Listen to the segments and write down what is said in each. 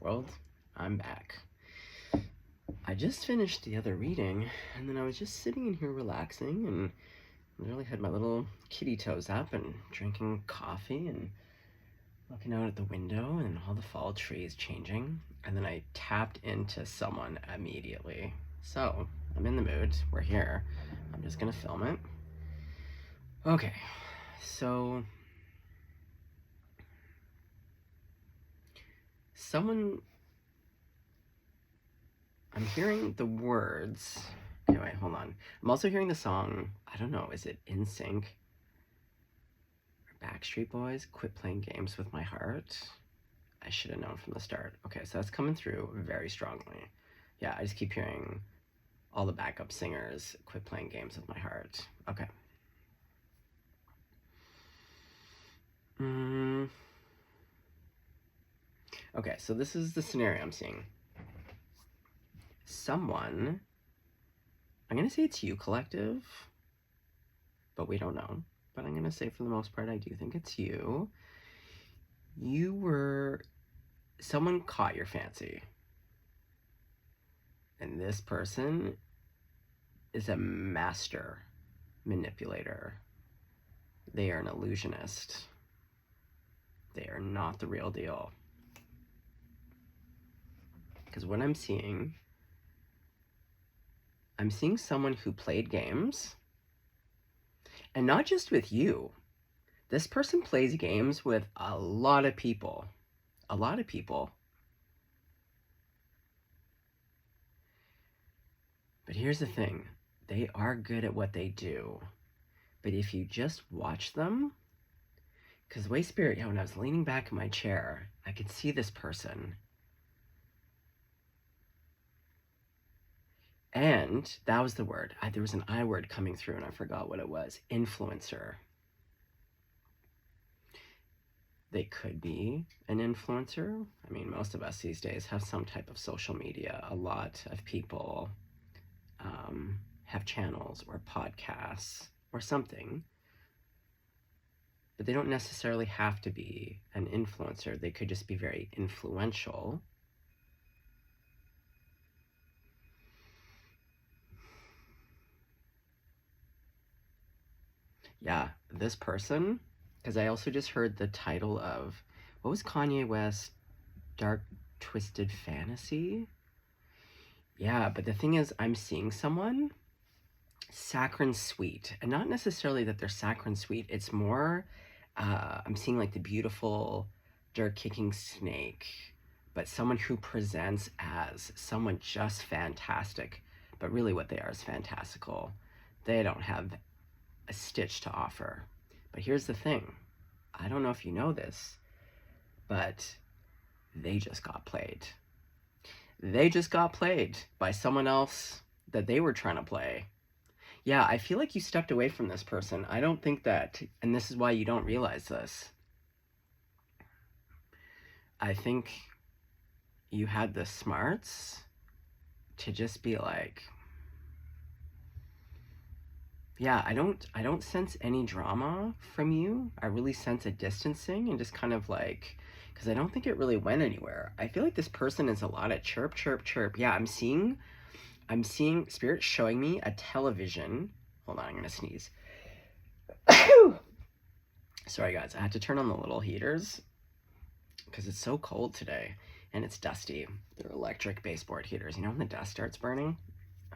world, I'm back. I just finished the other reading, and then I was just sitting in here relaxing and literally had my little kitty toes up and drinking coffee and looking out at the window and all the fall trees changing, and then I tapped into someone immediately. So, I'm in the mood, we're here, I'm just gonna film it. Okay, so I'm hearing the words. Okay, wait, hold on. I'm also hearing the song, I don't know, is it In Sync? Or Backstreet Boys? Quit Playing Games with My Heart? I should have known from the start. Okay, so that's coming through very strongly. Yeah, I just keep hearing all the backup singers quit playing games with my heart. Okay. Okay, so this is the scenario I'm seeing. Someone, I'm going to say it's you, collective, but we don't know. But I'm going to say for the most part, I do think it's you. Someone caught your fancy. And this person is a master manipulator. They are an illusionist. They are not the real deal. Because what I'm seeing someone who played games, and not just with you. This person plays games with a lot of people. A lot of people. But here's the thing. They are good at what they do. But if you just watch them, because the way Spirit, when I was leaning back in my chair, I could see this person. And that was the word. There was an I word coming through and I forgot what it was. Influencer. They could be an influencer. I mean, most of us these days have some type of social media. A lot of people have channels or podcasts or something. But they don't necessarily have to be an influencer. They could just be very influential. Yeah, this person, because I also just heard the title of, what was Kanye West's Dark Twisted Fantasy? Yeah, but the thing is, I'm seeing someone saccharine sweet, and not necessarily that they're saccharine sweet. It's more, I'm seeing like the beautiful dirt-kicking snake, but someone who presents as someone just fantastic, but really what they are is fantastical. They don't have a stitch to offer. But here's the thing. I don't know if you know this, but they just got played. They just got played by someone else that they were trying to play. Yeah, I feel like you stepped away from this person. I don't think that, and this is why you don't realize this. I think you had the smarts to just be like, yeah, I don't sense any drama from you. I really sense a distancing and just kind of like, because I don't think it really went anywhere. I feel like this person is a lot of chirp, chirp, chirp. Yeah, I'm seeing Spirit showing me a television. Hold on, I'm gonna sneeze. Sorry guys, I had to turn on the little heaters because it's so cold today and it's dusty. They're electric baseboard heaters. You know when the dust starts burning?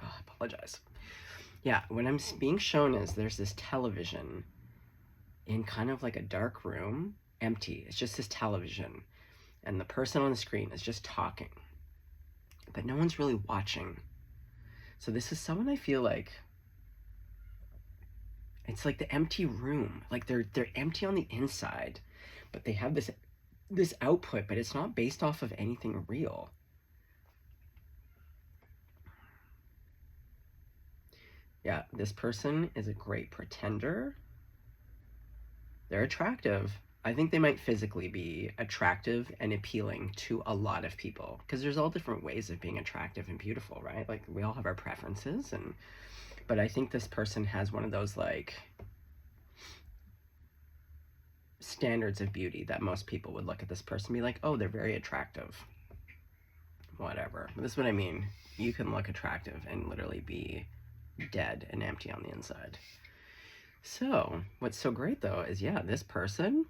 Oh, I apologize. Yeah, what I'm being shown is there's this television in kind of like a dark room, empty. It's just this television. And the person on the screen is just talking. But no one's really watching. So this is someone I feel like, it's like the empty room. Like they're empty on the inside, but they have this output, but it's not based off of anything real. Yeah, this person is a great pretender. They're attractive. I think they might physically be attractive and appealing to a lot of people because there's all different ways of being attractive and beautiful, right? Like we all have our preferences, but I think this person has one of those like standards of beauty that most people would look at this person and be like, oh, they're very attractive. whatever. This is what I mean. You can look attractive and literally be dead and empty on the inside. So what's so great though is, yeah, this person,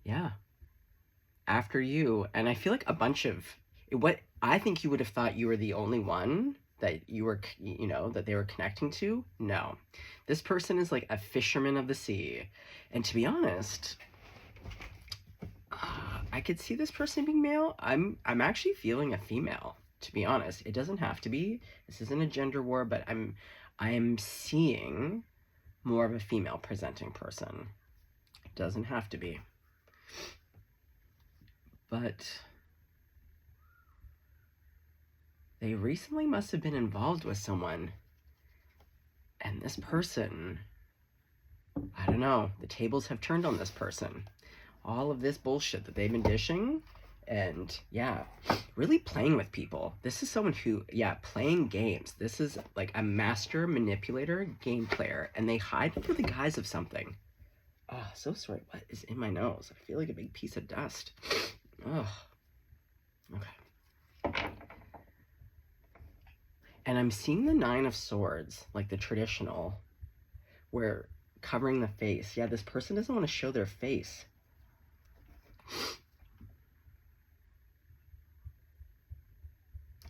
yeah, after you, and I feel like a bunch of, what I think you would have thought you were the only one that you were, you know, that they were connecting to. No, this person is like a fisherman of the sea. And to be honest, I could see this person being male. I'm actually feeling a female, to be honest. It doesn't have to be. This isn't a gender war, but I am seeing more of a female presenting person. It doesn't have to be. But they recently must have been involved with someone. And this person, I don't know, the tables have turned on this person. All of this bullshit that they've been dishing, and yeah, really playing with people. This is someone who, yeah, playing games. This is like a master manipulator, game player, and they hide under the guise of something. Oh, so sorry. What is in my nose? I feel like a big piece of dust. Oh, okay. And I'm seeing the 9 of Swords, like the traditional, where covering the face. Yeah, this person doesn't want to show their face.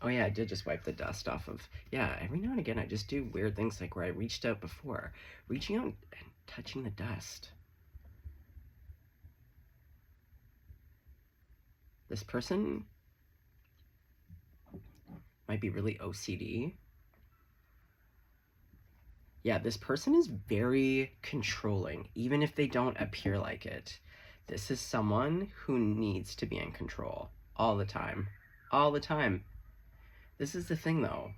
Oh yeah, I did just wipe the dust off of, yeah, every now and again I just do weird things like where I reached out before. Reaching out and touching the dust. This person might be really OCD. Yeah, this person is very controlling, even if they don't appear like it. This is someone who needs to be in control all the time. All the time. This is the thing, though.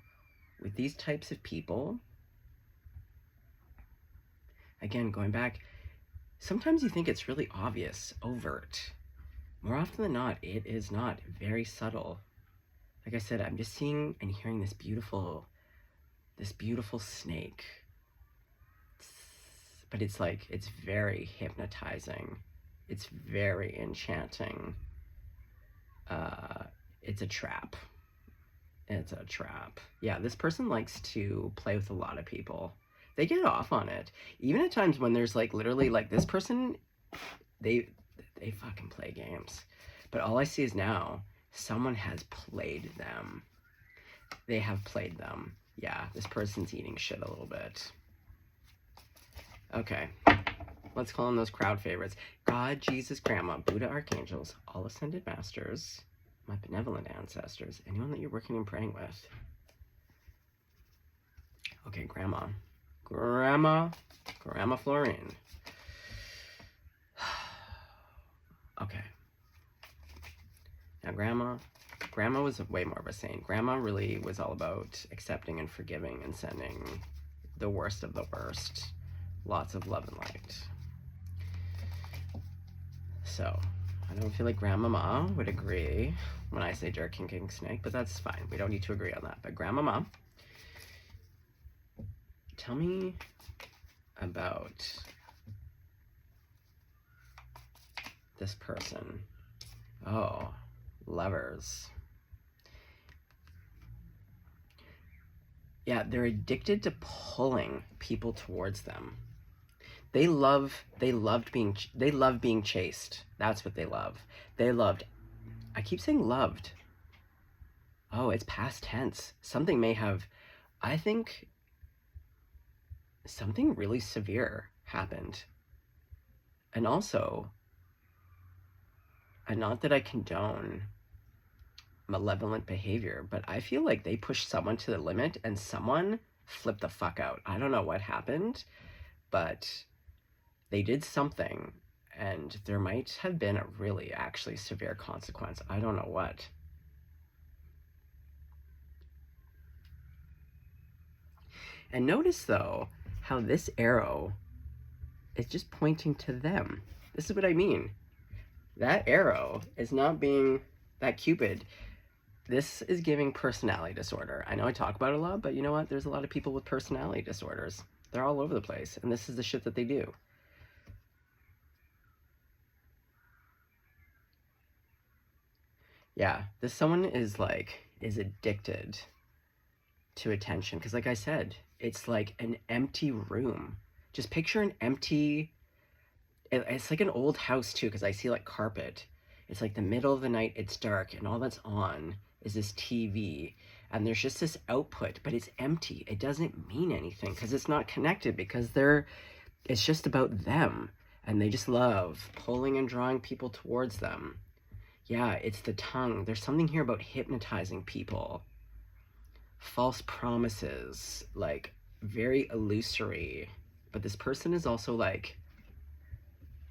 With these types of people, again, going back, sometimes you think it's really obvious, overt. More often than not, it is not. Very subtle. Like I said, I'm just seeing and hearing this beautiful snake. But it's like, it's very hypnotizing. It's very enchanting. It's a trap. It's a trap. Yeah, this person likes to play with a lot of people. They get off on it. Even at times when there's like literally like this person, they fucking play games. But all I see is now, someone has played them. They have played them. Yeah, this person's eating shit a little bit. Okay, let's call on those crowd favorites. God, Jesus, Grandma, Buddha, Archangels, all ascended masters, my benevolent ancestors, anyone that you're working and praying with. Okay, Grandma Florine. Okay. Now, Grandma was way more of a saint. Grandma really was all about accepting and forgiving and sending the worst of the worst. Lots of love and light. So, I don't feel like Grandmama would agree when I say jerking king snake, but that's fine. We don't need to agree on that. But Grandmama, tell me about this person. Oh, lovers. Yeah, they're addicted to pulling people towards them. They love being chased. That's what they love. I keep saying loved. Oh, it's past tense. Something may have, I think something really severe happened. And also, and not that I condone malevolent behavior, but I feel like they pushed someone to the limit and someone flipped the fuck out. I don't know what happened, but they did something, and there might have been a really actually severe consequence. I don't know what. And notice, though, how this arrow is just pointing to them. This is what I mean. That arrow is not being, that Cupid, this is giving personality disorder. I know I talk about it a lot, but you know what? There's a lot of people with personality disorders. They're all over the place, and this is the shit that they do. Yeah, this someone is addicted to attention. Because like I said, it's like an empty room. Just picture an empty, it's like an old house too, because I see like carpet. It's like the middle of the night, it's dark, and all that's on is this TV. And there's just this output, but it's empty. It doesn't mean anything because it's not connected, because it's just about them. And they just love pulling and drawing people towards them. Yeah, it's the tongue. There's something here about hypnotizing people. False promises, like very illusory. But this person is also like,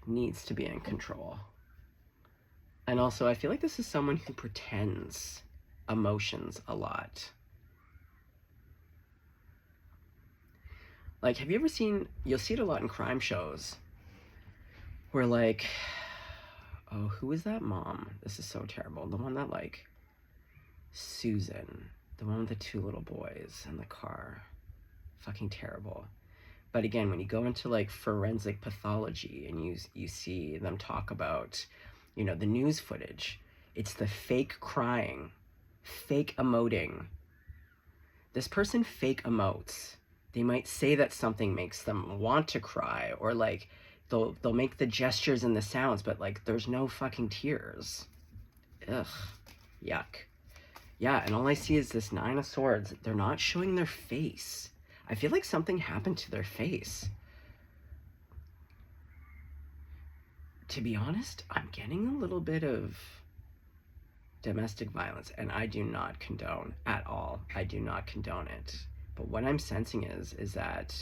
needs to be in control. And also, I feel like this is someone who pretends emotions a lot. Like, have you ever seen, you'll see it a lot in crime shows, where like, oh, who is that mom? This is so terrible. The one that like, Susan, the one with the 2 little boys in the car. Fucking terrible. But again, when you go into like forensic pathology and you see them talk about, you know, the news footage, it's the fake crying, fake emoting. This person fake emotes. They might say that something makes them want to cry, or like they'll make the gestures and the sounds, but like there's no fucking tears. Ugh, yuck. Yeah, and all I see is this 9 of Swords. They're not showing their face. I feel like something happened to their face. To be honest, I'm getting a little bit of domestic violence, and I do not condone at all. I do not condone it. But what I'm sensing is that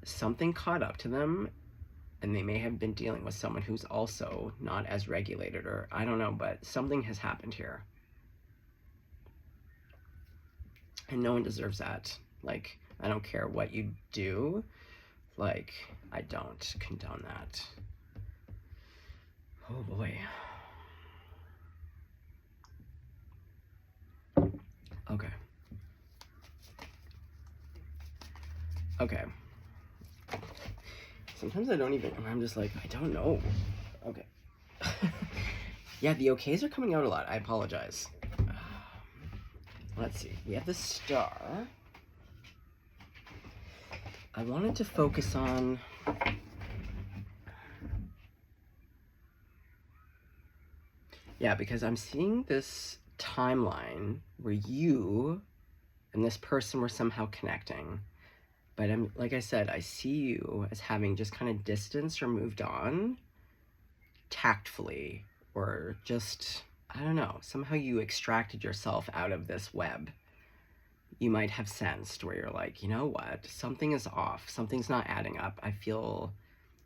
something caught up to them, and they may have been dealing with someone who's also not as regulated, or I don't know, but something has happened here. And no one deserves that. Like, I don't care what you do. Like, I don't condone that. Oh boy. Okay. Okay. Sometimes I don't even, I'm just like, I don't know. Okay. Yeah, the okays are coming out a lot. I apologize. Let's see. We have the Star. I wanted to focus on... Yeah, because I'm seeing this timeline where you and this person were somehow connecting. But I'm, like I said, I see you as having just kind of distanced or moved on tactfully, or just, I don't know, somehow you extracted yourself out of this web. You might have sensed where you're like, you know what, something is off, something's not adding up. I feel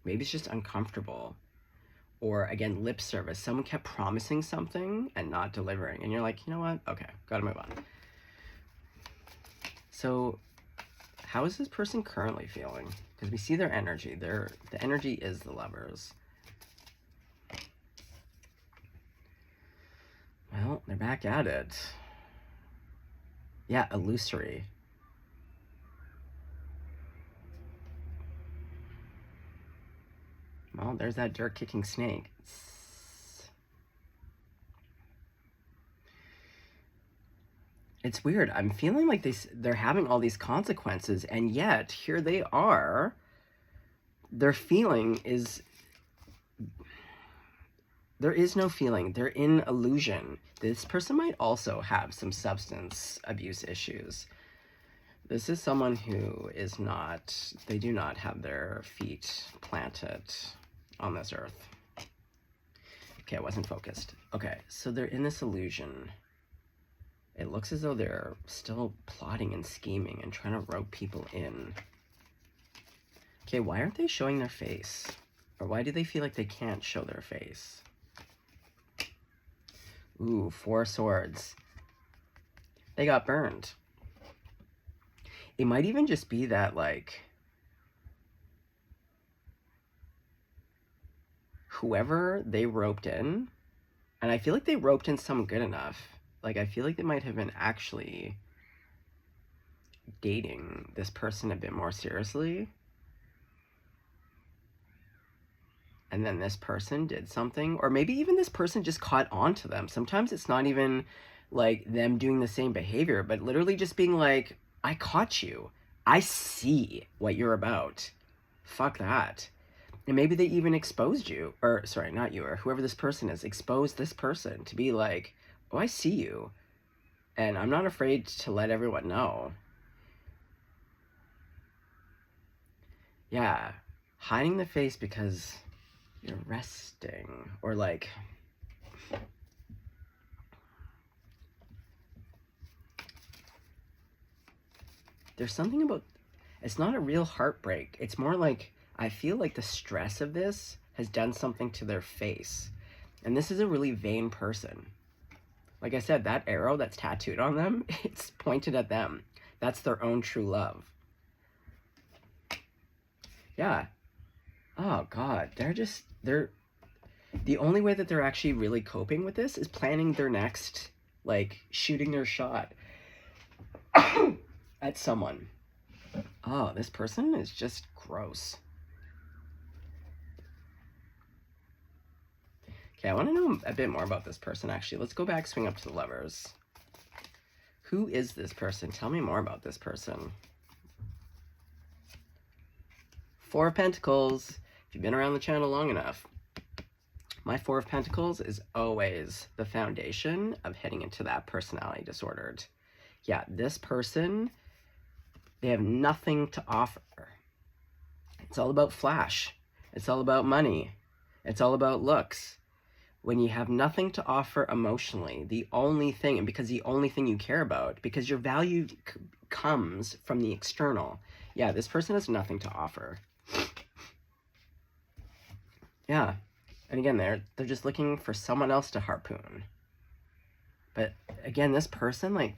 maybe it's just uncomfortable. Or again, lip service. Someone kept promising something and not delivering, and you're like, you know what, okay, gotta move on. So how is this person currently feeling? Because we see their energy. The energy is the Lovers. Well, they're back at it. Yeah, illusory. Well, there's that dirt-kicking snake. It's weird. I'm feeling like they're having all these consequences, and yet here they are. Their feeling is... There is no feeling. They're in illusion. This person might also have some substance abuse issues. This is someone who is not... They do not have their feet planted on this earth. Okay, I wasn't focused. Okay, so they're in this illusion. It looks as though they're still plotting and scheming and trying to rope people in. Okay, why aren't they showing their face? Or why do they feel like they can't show their face? Ooh, 4 swords. They got burned. It might even just be that, like, whoever they roped in, and I feel like they roped in someone good enough. Like, I feel like they might have been actually dating this person a bit more seriously. and then this person did something, or maybe even this person just caught on to them. Sometimes it's not even like them doing the same behavior, but literally just being like, I caught you. I see what you're about. Fuck that. And maybe they even exposed you, or sorry, not you, or whoever this person is, exposed this person to be like, oh, I see you. And I'm not afraid to let everyone know. Yeah, hiding the face because you're resting, or like, there's something about, it's not a real heartbreak. It's more like, I feel like the stress of this has done something to their face. And this is a really vain person. Like I said, that arrow that's tattooed on them, it's pointed at them. That's their own true love. Yeah. Oh God, they're, the only way that they're actually really coping with this is planning their next, like, shooting their shot at someone. Oh, this person is just gross. Okay, I want to know a bit more about this person, actually. Let's go back, swing up to the Lovers. Who is this person? Tell me more about this person. Four of Pentacles. If you've been around the channel long enough, my Four of Pentacles is always the foundation of heading into that personality disordered. Yeah, this person, they have nothing to offer. It's all about flash. It's all about money. It's all about looks. When you have nothing to offer emotionally, the only thing, and because the only thing you care about, because your value comes from the external. Yeah, this person has nothing to offer. Yeah. And again, they're just looking for someone else to harpoon. But again, this person, like,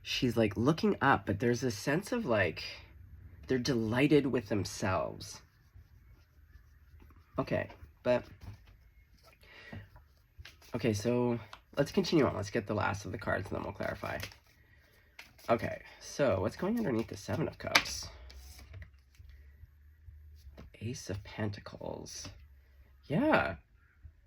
she's like looking up, but there's a sense of like, they're delighted with themselves. Okay, but, okay, so let's continue on. Let's get the last of the cards and then we'll clarify. Okay, so what's going underneath the Seven of Cups? The Ace of Pentacles. Yeah,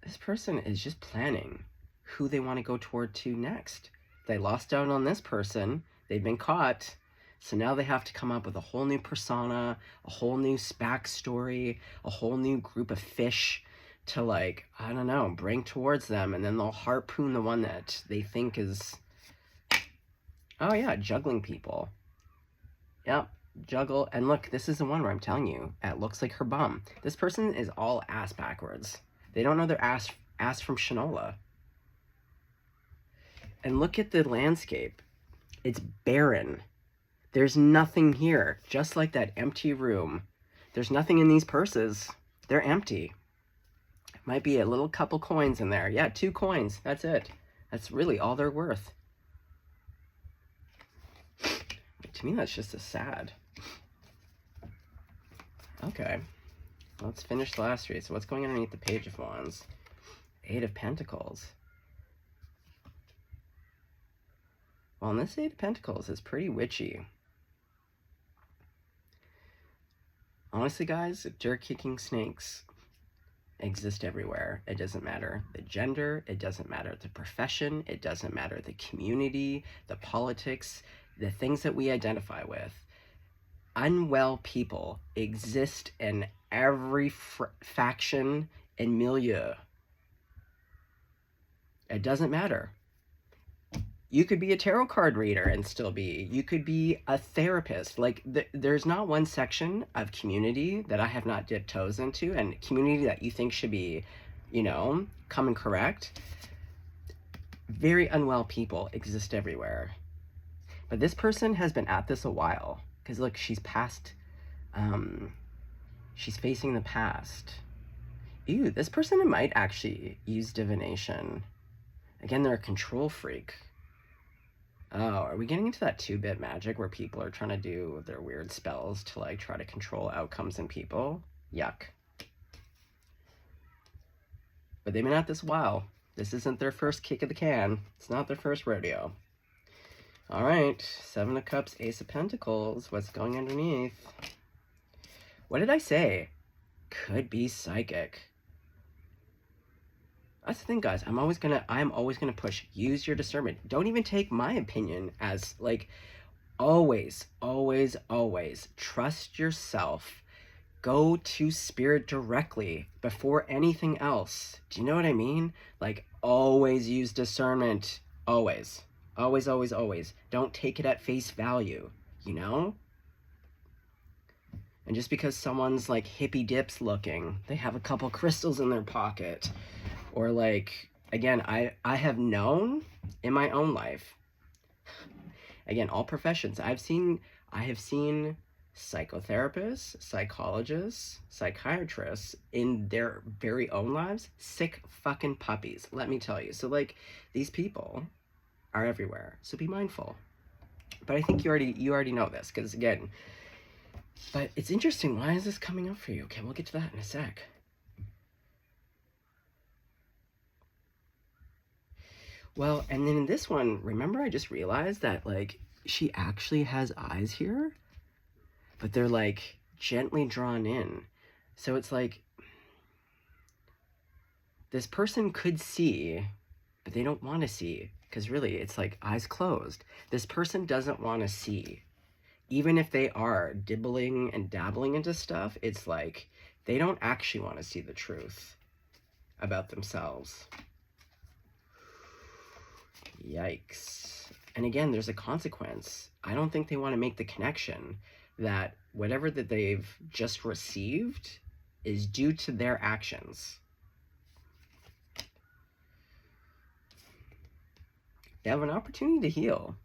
this person is just planning who they want to go toward to next. They lost out on this person. They've been caught. So now they have to come up with a whole new persona, a whole new backstory, a whole new group of fish to, like, I don't know, bring towards them. And then they'll harpoon the one that they think is, oh yeah, juggling people. Yep, juggle. And look, this is the one where I'm telling you, it looks like her bum. This person is all ass backwards. They don't know their ass from Shinola. And look at the landscape. It's barren. There's nothing here. Just like that empty room. There's nothing in these purses. They're empty. Might be a little couple coins in there. Yeah, 2 coins. That's it. That's really all they're worth. To me, that's just as sad. Okay. Let's finish the last 3. So what's going underneath the Page of Wands? 8 of Pentacles. Well, this 8 of Pentacles is pretty witchy. Honestly, guys, dirt-kicking snakes exist everywhere. It doesn't matter the gender, it doesn't matter the profession, it doesn't matter the community, the politics, the things that we identify with. Unwell people exist in every faction and milieu. It doesn't matter. You could be a tarot card reader and still be. You could be a therapist. Like, there's not one section of community that I have not dipped toes into, and community that you think should be, you know, come and correct. Very unwell people exist everywhere. But this person has been at this a while. Because, look, she's past, she's facing the past. Ew, this person might actually use divination. Again, they're a control freak. Oh, are we getting into that 2-bit magic where people are trying to do their weird spells to, like, try to control outcomes in people? Yuck. But they've been at this a while. This isn't their first kick of the can. It's not their first rodeo. All right, 7 of Cups, Ace of Pentacles. What's going underneath? What did I say? Could be psychic. That's the thing, guys. I'm always gonna push. Use your discernment. Don't even take my opinion as like, always, always, always trust yourself. Go to spirit directly before anything else. Do you know what I mean? Like, always use discernment. Always. Always, always, always. Don't take it at face value, you know? And just because someone's like hippie dips looking, they have a couple crystals in their pocket, or like, again, I have known in my own life, again, all professions, I have seen psychotherapists, psychologists, psychiatrists in their very own lives, sick fucking puppies, let me tell you. So like, these people are everywhere, so be mindful. But I think you already know this, because again, but it's interesting. Why is this coming up for you? Okay, we'll get to that in a sec. Well, and then in this one, remember I just realized that, like, she actually has eyes here, but they're, like, gently drawn in. So it's like, this person could see, but they don't want to see, because really, it's like eyes closed. This person doesn't want to see. Even if they are dibbling and dabbling into stuff, it's like they don't actually want to see the truth about themselves. Yikes. And again, there's a consequence. I don't think they want to make the connection that whatever that they've just received is due to their actions. They have an opportunity to heal.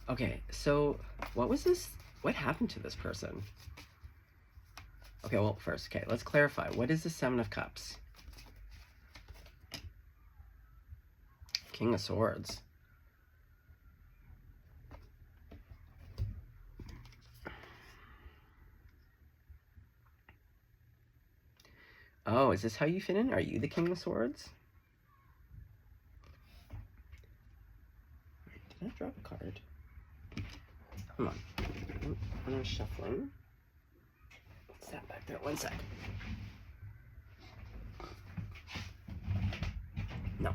Okay, so what was this? What happened to this person? Okay, well, first, okay, let's clarify. What is the Seven of Cups? King of Swords. Oh, is this how you fit in? Are you the King of Swords? Did I drop a card? Come on. I'm shuffling. What's that back there? One sec. No.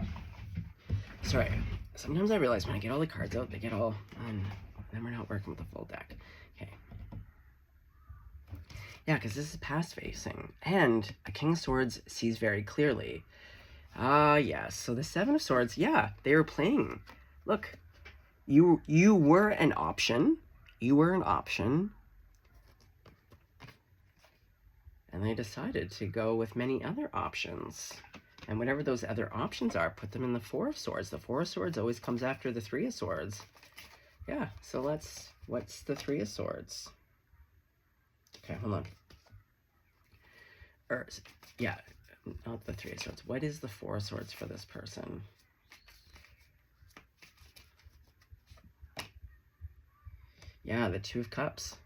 Sorry. Sometimes I realize when I get all the cards out, they get all... then we're not working with the full deck. Okay. Yeah, because this is past facing. And a King of Swords sees very clearly. Yes. So the Seven of Swords, yeah, they were playing. Look, you were an option. You were an option. And they decided to go with many other options. And whatever those other options are, put them in the Four of Swords. The Four of Swords always comes after the Three of Swords. Yeah, so what's the Three of Swords? Okay, hold on. Yeah, not the Three of Swords. What is the Four of Swords for this person? Yeah, the Two of Cups.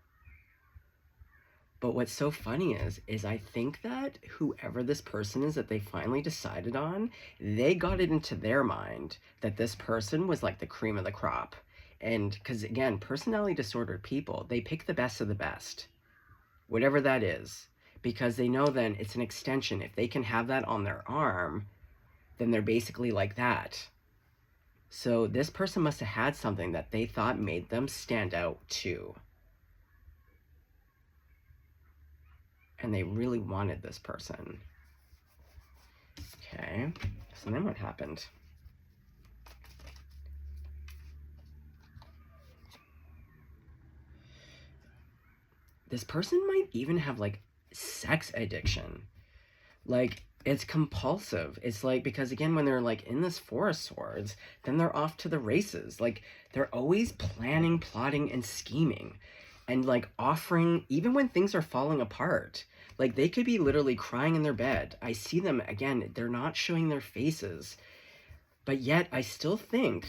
But what's so funny is I think that whoever this person is that they finally decided on, they got it into their mind that this person was like the cream of the crop. And because again, personality disordered people, they pick the best of the best, whatever that is, because they know then it's an extension. If they can have that on their arm, then they're basically like that. So this person must have had something that they thought made them stand out too. And they really wanted this person. Okay, so then what happened? This person might even have like sex addiction. Like, it's compulsive. It's like, because again, when they're like in this Four of Swords, then they're off to the races. Like, they're always planning, plotting, and scheming. And like offering, even when things are falling apart. Like, they could be literally crying in their bed. I see them, again, they're not showing their faces. But yet, I still think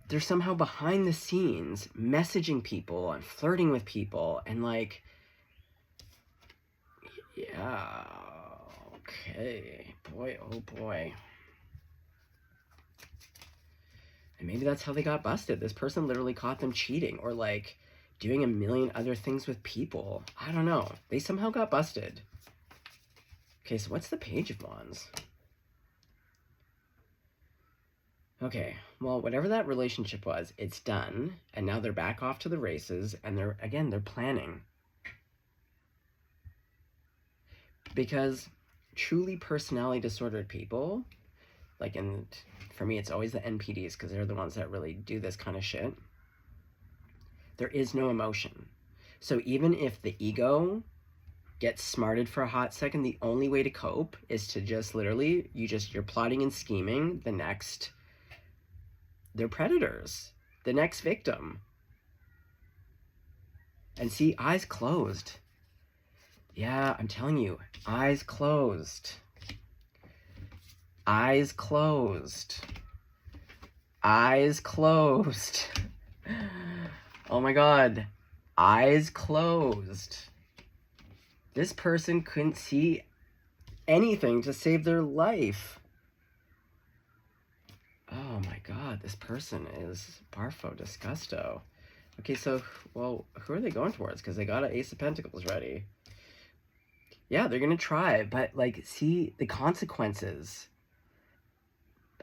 they're somehow behind the scenes messaging people and flirting with people. And like, yeah, okay. Boy, oh boy. And maybe that's how they got busted. This person literally caught them cheating. Or like, doing a million other things with people. I don't know. They somehow got busted. Okay, so what's the Page of Wands? Okay, well, whatever that relationship was, it's done, and now they're back off to the races, and they're planning. Because truly personality disordered people, like, and for me, it's always the NPDs, because they're the ones that really do this kind of shit. There is no emotion. So even if the ego gets smarted for a hot second, the only way to cope is to just literally, you're plotting and scheming the next, they're predators, the next victim. And see, eyes closed. Yeah, I'm telling you, eyes closed. Eyes closed. Eyes closed. Oh my God. Eyes closed. This person couldn't see anything to save their life. Oh my God, this person is Barfo Disgusto. Okay, so, well, who are they going towards? Because they got an Ace of Pentacles ready. Yeah, they're going to try, but, like, see the consequences.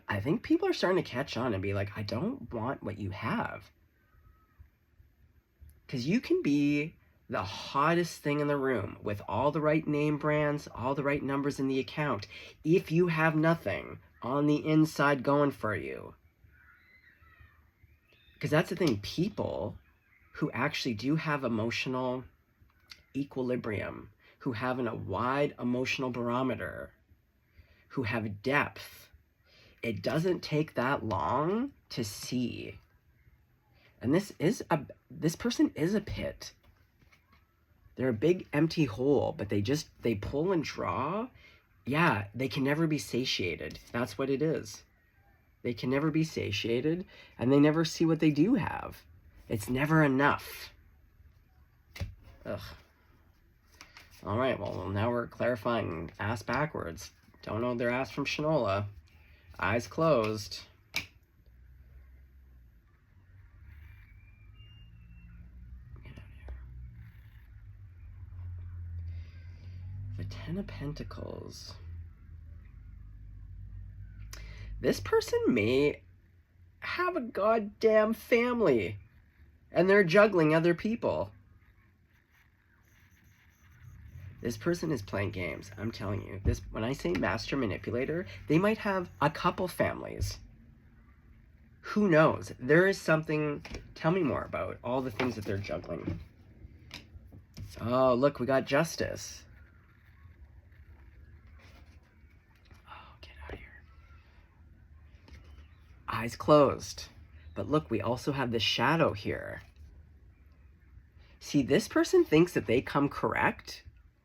I think people are starting to catch on and be like, I don't want what you have. Because you can be the hottest thing in the room with all the right name brands, all the right numbers in the account, if you have nothing on the inside going for you. Because that's the thing, people who actually do have emotional equilibrium, who have a wide emotional barometer, who have depth, it doesn't take that long to see. And this person is a pit. They're a big empty hole, but they pull and draw. Yeah, they can never be satiated. That's what it is. They can never be satiated, and they never see what they do have. It's never enough. Ugh. All right, well, now we're clarifying ass backwards. Don't know their ass from Shinola. Eyes closed. Get out of here. The Ten of Pentacles. This person may have a goddamn family, and they're juggling other people. This person is playing games. I'm telling you. When I say master manipulator, they might have a couple families. Who knows? There is something. Tell me more about all the things that they're juggling. Oh, look, we got justice. Oh, get out of here. Eyes closed. But look, we also have the shadow here. See, this person thinks that they come correct,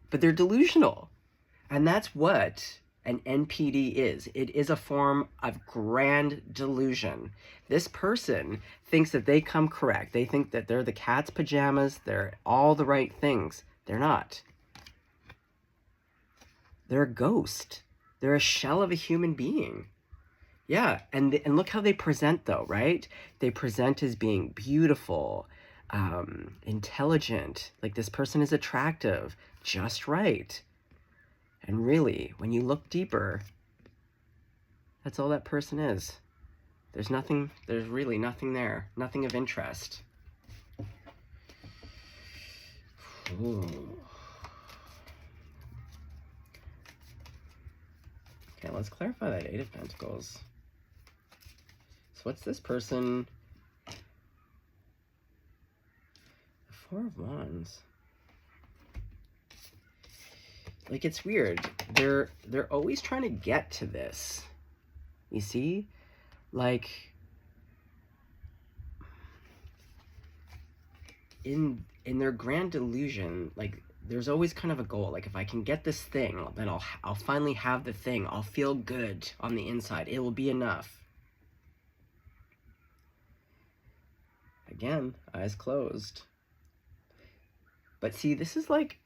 but they're delusional. And that's what an NPD is. It is a form of grand delusion. This person thinks that they come correct. They think that they're the cat's pajamas. They're all the right things. They're not. They're a ghost. They're a shell of a human being. Yeah, and look how they present, though, right? They present as being beautiful, intelligent, like this person is attractive, just right. And really, when you look deeper, that's all that person is. There's really nothing there, nothing of interest. Ooh. Okay, let's clarify that Eight of Pentacles. So what's this person? The Four of Wands. Like, it's weird. They're always trying to get to this. You see? Like, in their grand delusion, like, there's always kind of a goal. Like, if I can get this thing, then I'll finally have the thing. I'll feel good on the inside. It will be enough. Again, eyes closed. But see, this is like,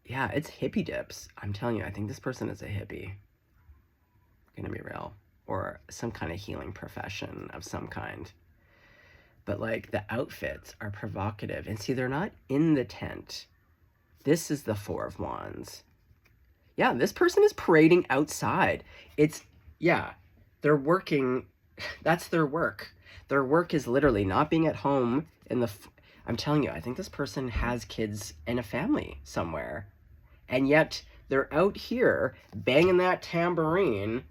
yeah, it's hippie dips. I'm telling you, I think this person is a hippie. Gonna be real. Or some kind of healing profession of some kind. but like the outfits are provocative. And see, they're not in the tent. This is the Four of Wands. Yeah, this person is parading outside. Yeah, they're working. That's their work. Their work is literally not being at home I'm telling you, I think this person has kids and a family somewhere. And yet they're out here banging that tambourine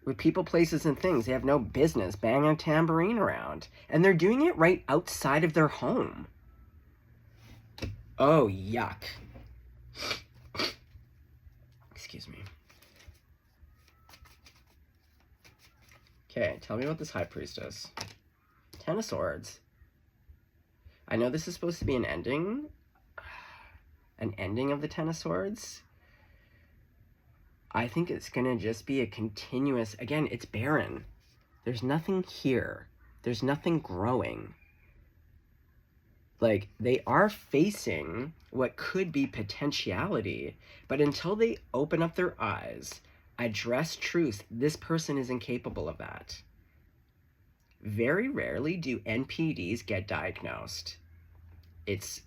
with people, places, and things. They have no business banging a tambourine around. And they're doing it right outside of their home. Oh, yuck. Excuse me. Okay, tell me about this High Priestess. Ten of Swords. I know this is supposed to be an ending of the Ten of Swords. I think it's going to just be a continuous, again, it's barren. There's nothing here. There's nothing growing. Like, they are facing what could be potentiality, but until they open up their eyes, address truth, this person is incapable of that. Very rarely do NPDs get diagnosed. It's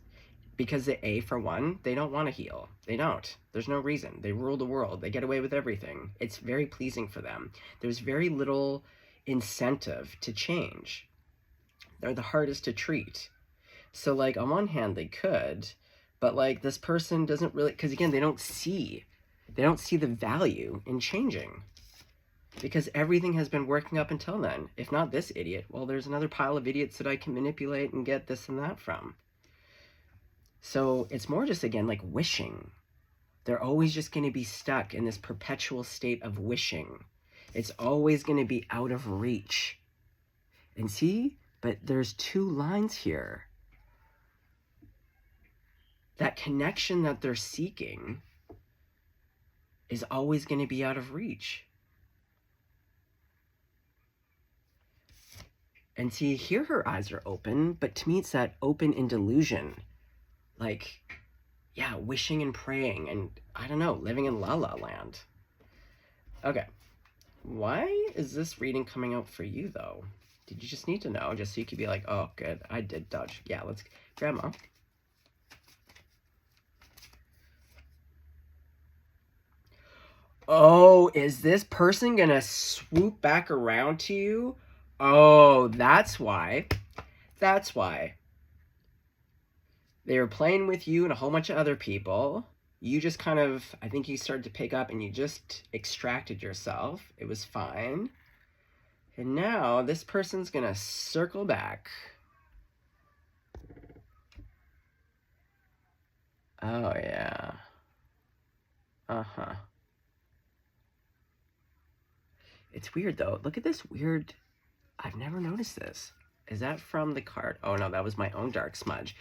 because for one, they don't want to heal. They don't. There's no reason. They rule the world. They get away with everything. It's very pleasing for them. There's very little incentive to change. They're the hardest to treat. So, like, on one hand, they could, but, like, this person doesn't really, because, again, they don't see the value in changing. Because everything has been working up until then. If not this idiot, well, there's another pile of idiots that I can manipulate and get this and that from. So it's more just, again, like wishing. They're always just going to be stuck in this perpetual state of wishing. It's always going to be out of reach. And see, but there's two lines here. That connection that they're seeking is always going to be out of reach. And see, here her eyes are open, but to me it's that open in delusion. Like, yeah, wishing and praying and, I don't know, living in La La Land. Okay. Why is this reading coming out for you, though? Did you just need to know, just so you could be like, oh, good, I did dodge. Yeah, let's, Grandma. Oh, is this person gonna swoop back around to you? Oh, that's why. That's why. They were playing with you and a whole bunch of other people. You just kind of, I think you started to pick up and you just extracted yourself. It was fine. And now this person's gonna circle back. Oh, yeah. Uh-huh. It's weird, though. Look at this weird... I've never noticed this. Is that from the card? Oh, no, that was my own dark smudge.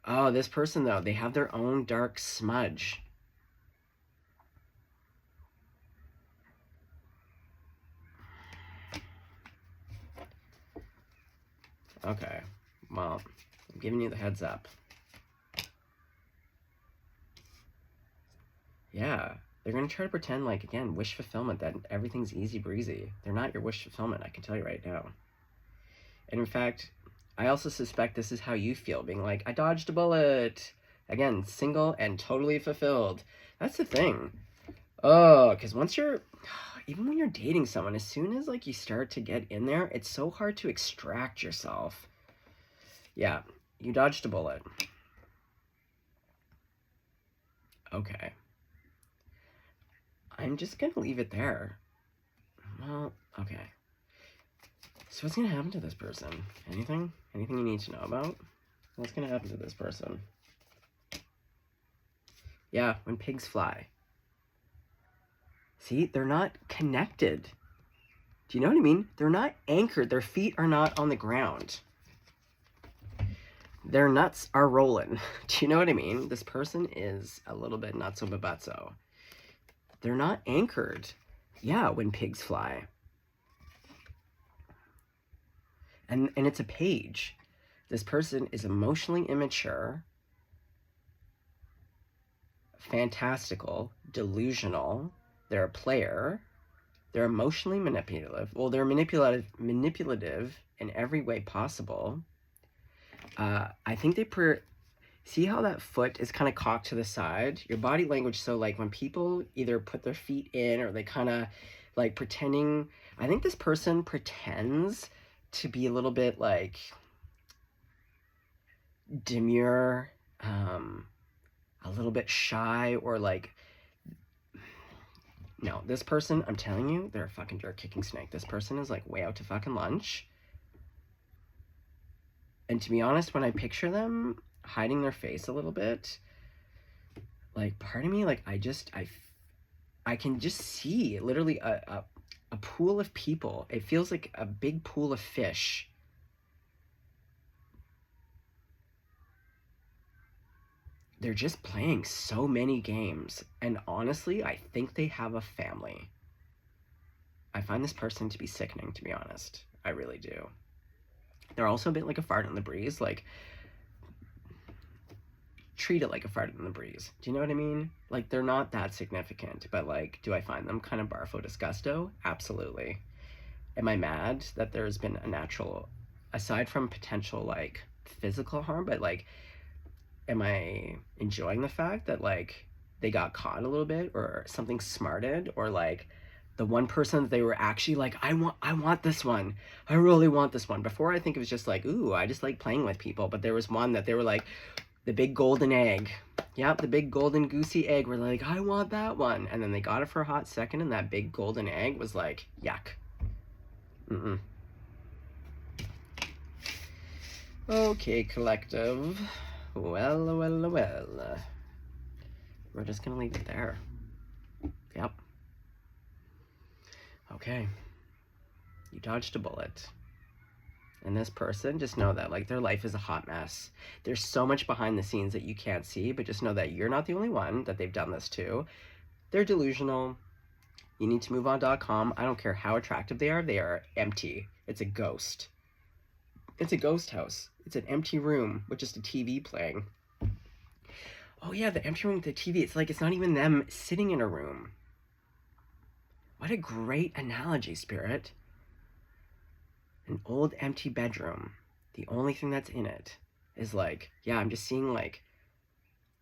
Oh, this person, though, they have their own dark smudge. Okay, well, I'm giving you the heads up. Yeah, they're going to try to pretend like, again, wish fulfillment, that everything's easy breezy. They're not your wish fulfillment, I can tell you right now. And in fact, I also suspect this is how you feel, being like, I dodged a bullet. Again, single and totally fulfilled. That's the thing. Oh, because once you're, even when you're dating someone, as soon as like you start to get in there, it's so hard to extract yourself. Yeah, you dodged a bullet. Okay. I'm just gonna leave it there. Well, okay. So what's gonna happen to this person? Anything? Anything you need to know about? What's gonna happen to this person? Yeah, when pigs fly. See, they're not connected. Do you know what I mean? They're not anchored. Their feet are not on the ground. Their nuts are rolling. Do you know what I mean? This person is a little bit nutso-babutso. They're not anchored. Yeah, when pigs fly. And it's a page. This person is emotionally immature, fantastical, delusional. They're a player. They're emotionally manipulative. Well, they're manipulative in every way possible. I think they see how that foot is kind of cocked to the side? Your body language, so like when people either put their feet in or they kind of like pretending, I think this person pretends to be a little bit like demure, a little bit shy, or like, no, this person, I'm telling you, they're a fucking jerk kicking snake. This person is like way out to fucking lunch. And to be honest, when I picture them hiding their face a little bit, like part of me, like I can just see literally a pool of people. It feels like a big pool of fish. They're just playing so many games. And honestly, I think they have a family. I find this person to be sickening, to be honest. I really do. They're also a bit like a fart in the breeze. Like, treat it like a fart in the breeze. Do you know what I mean? Like, they're not that significant, but like, do I find them kind of barfo disgusto? Absolutely. Am I mad that there's been a natural, aside from potential like physical harm, but like, am I enjoying the fact that like they got caught a little bit, or something smarted, or like the one person that they were actually like, I want this one. I really want this one. Before, I think it was just like, ooh, I just like playing with people. But there was one that they were like, the big golden egg. Yep, the big golden goosey egg. We're like, I want that one. And then they got it for a hot second, and that big golden egg was like, yuck. Mm-mm. Okay, collective. Well. We're just gonna leave it there. Yep. Okay. You dodged a bullet. And this person, just know that like their life is a hot mess. There's so much behind the scenes that you can't see, but just know that you're not the only one that they've done this to. They're delusional. You need to move on.com. I don't care how attractive they are empty. It's a ghost. It's a ghost house. It's an empty room with just a TV playing. Oh yeah, the empty room with the TV. It's like it's not even them sitting in a room. What a great analogy, Spirit. An old empty bedroom. The only thing that's in it is like, yeah, I'm just seeing like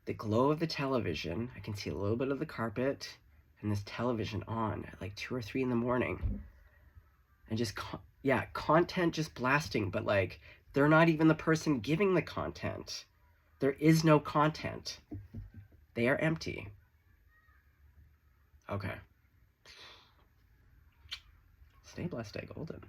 the glow of the television. I can see a little bit of the carpet and this television on at like 2 or 3 in the morning. And just, content just blasting, but like, they're not even the person giving the content. There is no content. They are empty. Okay. Stay blessed, stay golden.